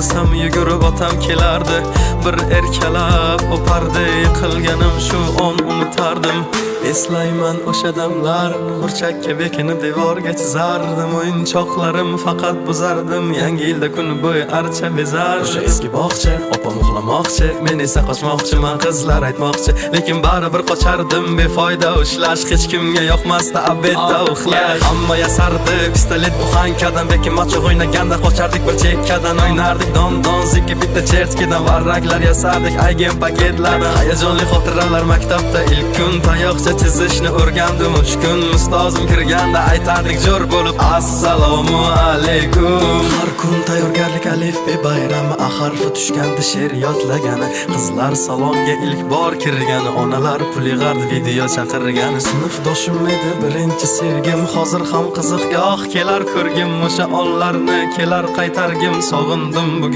Sam yugurib otam kelardi, bir erkalab o'pardi. Qilganim shu on unutardim. Eslayman o'sha damlar, burchakka bekinib devorga chizardim. O'yinchoqlarim faqat buzardim. Yangi yilda kun bo'yi archa bezar. O'sha eski bog'cha, opam uxlamoqchi, men esa qochmoqchiman, qizlar aytmoqchi. Lekin baribir qochardim, befoyda ushlash. Hech kimga yoqmasdi abedda uxlash. Hamma yasardi, pistolet buxankadan, bekin macho o'ynaganda qochardik bir chekkadan. O'ynardik don zikki bitta chertkidan, varraklar yasardik aygen paketlardan. Hayajonli xotiralar maktabda ilk kun, tayoqcha chizishni o'rgandim 3 kun. Ustozim kirganda aytardik jo'r bo'lib assalomu alaykum. Har kun tayyorgarlik alif be bayrami, a harfi tushganda she'r yodlagani. Qizlar salonga ilk bor kirgani, onalar pul yig'ardi, video chaqirgani. Sinfdoshim edi birinchi sevgim, hozir ham qiziq goh kelar ko'rgim. O'sha onlarni kelar qaytargim, sog'indim bugun.